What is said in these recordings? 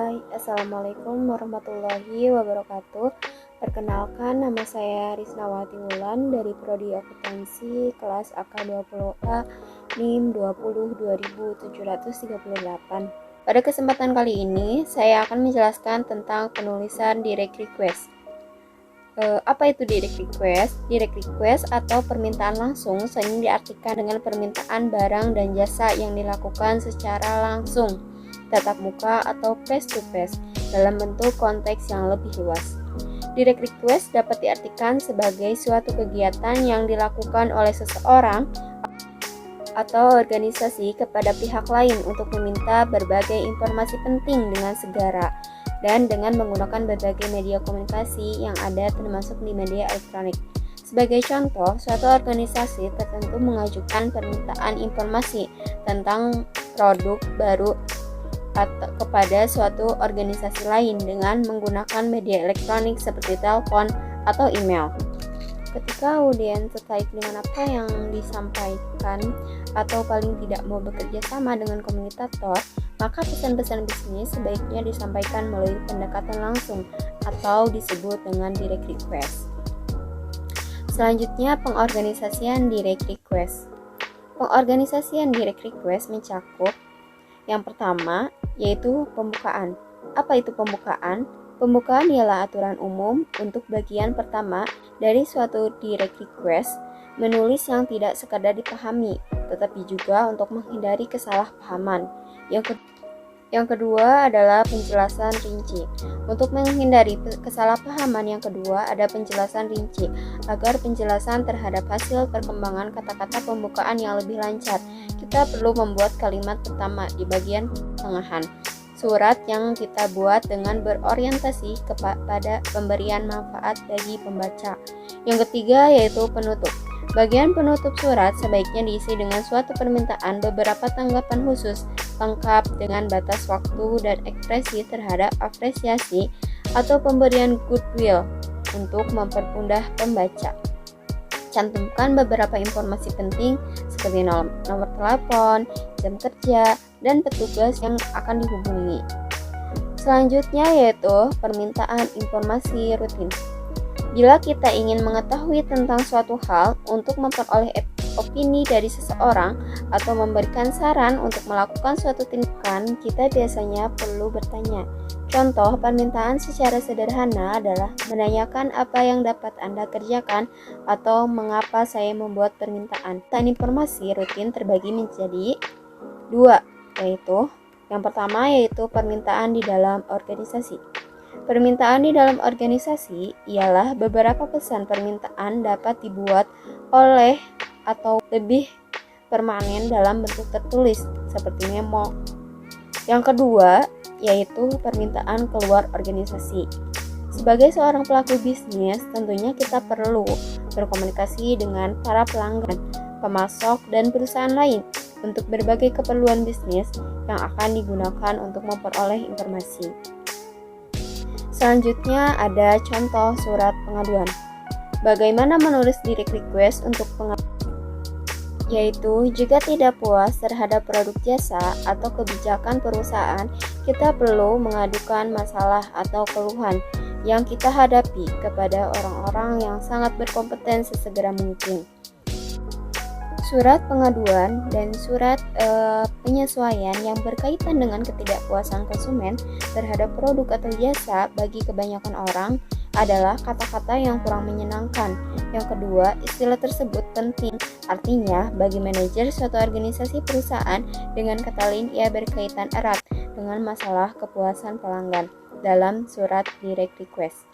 Hai, Assalamualaikum warahmatullahi wabarakatuh. Perkenalkan, nama saya Risnawati Wulan dari Prodi Akuntansi kelas AK20A NIM 20 Pada kesempatan kali ini, saya akan menjelaskan tentang penulisan direct request. Apa itu direct request? Direct request atau permintaan langsung sering diartikan dengan permintaan barang dan jasa yang dilakukan secara langsung, tatap muka atau face to face dalam bentuk konteks yang lebih luas. Direct request dapat diartikan sebagai suatu kegiatan yang dilakukan oleh seseorang atau organisasi kepada pihak lain untuk meminta berbagai informasi penting dengan segera dan dengan menggunakan berbagai media komunikasi yang ada termasuk di media elektronik. Sebagai contoh, suatu organisasi tertentu mengajukan permintaan informasi tentang produk baru atau kepada suatu organisasi lain dengan menggunakan media elektronik seperti telepon atau email. Ketika audiens terkait dengan apa yang disampaikan atau paling tidak mau bekerja sama dengan komunikator, maka pesan-pesan bisnis sebaiknya disampaikan melalui pendekatan langsung atau disebut dengan direct request. Selanjutnya, pengorganisasian direct request. Pengorganisasian direct request mencakup yang pertama, yaitu pembukaan. Apa itu pembukaan? Pembukaan ialah aturan umum untuk bagian pertama dari suatu direct request, menulis yang tidak sekadar dipahami, tetapi juga untuk menghindari kesalahpahaman. Yang kedua adalah penjelasan rinci. Untuk menghindari kesalahpahaman yang kedua ada penjelasan rinci, agar penjelasan terhadap hasil perkembangan kata-kata pembukaan yang lebih lancar. Kita perlu membuat kalimat pertama di bagian tengahan surat yang kita buat dengan berorientasi kepada pemberian manfaat bagi pembaca. Yang ketiga yaitu penutup. Bagian penutup surat sebaiknya diisi dengan suatu permintaan, beberapa tanggapan khusus, lengkap dengan batas waktu dan ekspresi terhadap apresiasi atau pemberian goodwill untuk mempermudah pembaca. Cantumkan beberapa informasi penting seperti nomor telepon, jam kerja, dan petugas yang akan dihubungi. Selanjutnya yaitu permintaan informasi rutin. Bila kita ingin mengetahui tentang suatu hal untuk memperoleh opini dari seseorang atau memberikan saran untuk melakukan suatu tindakan, kita biasanya perlu bertanya. Contoh permintaan secara sederhana adalah menanyakan apa yang dapat Anda kerjakan atau mengapa saya membuat permintaan. Permintaan informasi rutin terbagi menjadi dua, yaitu yang pertama yaitu permintaan di dalam organisasi. Permintaan di dalam organisasi ialah beberapa pesan permintaan dapat dibuat oleh atau lebih permanen dalam bentuk tertulis seperti memo. Yang kedua yaitu permintaan keluar organisasi. Sebagai seorang pelaku bisnis, tentunya kita perlu berkomunikasi dengan para pelanggan, pemasok, dan perusahaan lain untuk berbagai keperluan bisnis yang akan digunakan untuk memperoleh informasi. Selanjutnya ada contoh surat pengaduan. Bagaimana menulis direct request untuk pengaduan? Yaitu jika tidak puas terhadap produk jasa atau kebijakan perusahaan, kita perlu mengadukan masalah atau keluhan yang kita hadapi kepada orang-orang yang sangat berkompeten sesegera mungkin. Surat pengaduan dan surat penyesuaian yang berkaitan dengan ketidakpuasan konsumen terhadap produk atau jasa bagi kebanyakan orang adalah kata-kata yang kurang menyenangkan. Yang kedua, istilah tersebut penting. Artinya, bagi manajer suatu organisasi perusahaan, dengan kata lain ia berkaitan erat dengan masalah kepuasan pelanggan dalam surat direct request.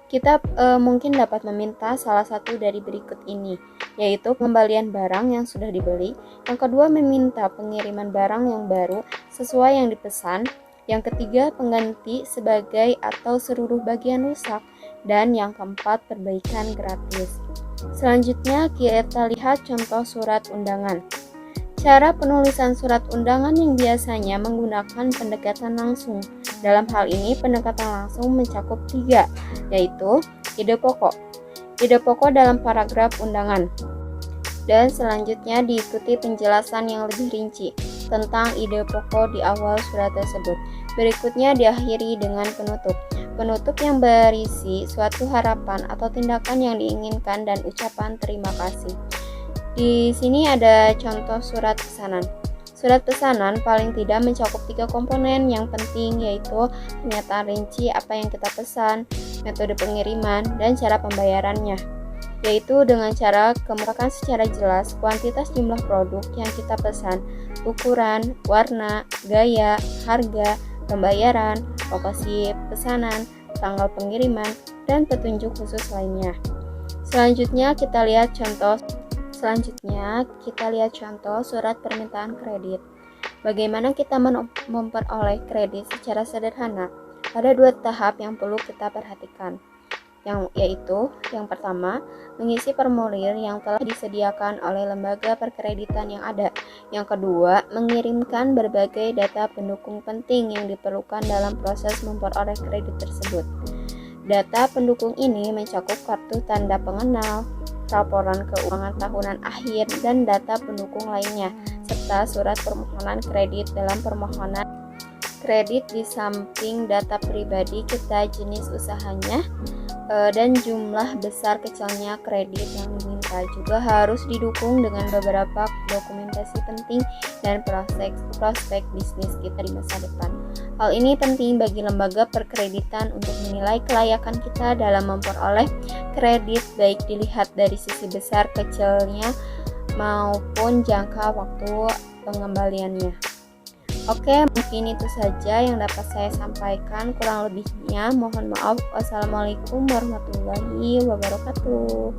Kita mungkin dapat meminta salah satu dari berikut ini, yaitu pengembalian barang yang sudah dibeli. Yang kedua, meminta pengiriman barang yang baru sesuai yang dipesan. Yang ketiga, pengganti sebagai atau seluruh bagian rusak. Dan yang keempat, perbaikan gratis. Selanjutnya, kita lihat contoh surat undangan. Cara penulisan surat undangan yang biasanya menggunakan pendekatan langsung. Dalam hal ini, pendekatan langsung mencakup 3, yaitu ide pokok. Ide pokok dalam paragraf undangan. Dan selanjutnya diikuti penjelasan yang lebih rinci. tentang ide pokok di awal surat tersebut. Berikutnya diakhiri dengan penutup. Penutup yang berisi suatu harapan atau tindakan yang diinginkan dan ucapan terima kasih. Di sini ada contoh surat pesanan. Surat pesanan paling tidak mencakup 3 komponen yang penting, yaitu pernyataan rinci apa yang kita pesan, metode pengiriman, dan cara pembayarannya, yaitu dengan cara kemukakan secara jelas kuantitas jumlah produk yang kita pesan, ukuran, warna, gaya, harga, pembayaran, lokasi pesanan, tanggal pengiriman, dan petunjuk khusus lainnya. Selanjutnya kita lihat contoh surat permintaan kredit. Bagaimana kita memperoleh kredit secara sederhana? Ada 2 tahap yang perlu kita perhatikan, yaitu yang pertama, mengisi formulir yang telah disediakan oleh lembaga perkreditan yang ada. Yang kedua, mengirimkan berbagai data pendukung penting yang diperlukan dalam proses memperoleh kredit tersebut. Data pendukung ini mencakup kartu tanda pengenal, laporan keuangan tahunan akhir, dan data pendukung lainnya, serta surat permohonan kredit. Dalam permohonan kredit, di samping data pribadi kita, jenis usahanya, dan jumlah besar kecilnya kredit yang diminta juga harus didukung dengan beberapa dokumentasi penting dan prospek bisnis kita di masa depan. Hal ini penting bagi lembaga perkreditan untuk menilai kelayakan kita dalam memperoleh kredit, baik dilihat dari sisi besar kecilnya maupun jangka waktu pengembaliannya. Oke, mungkin itu saja yang dapat saya sampaikan. Kurang lebihnya mohon maaf. Wassalamualaikum warahmatullahi wabarakatuh.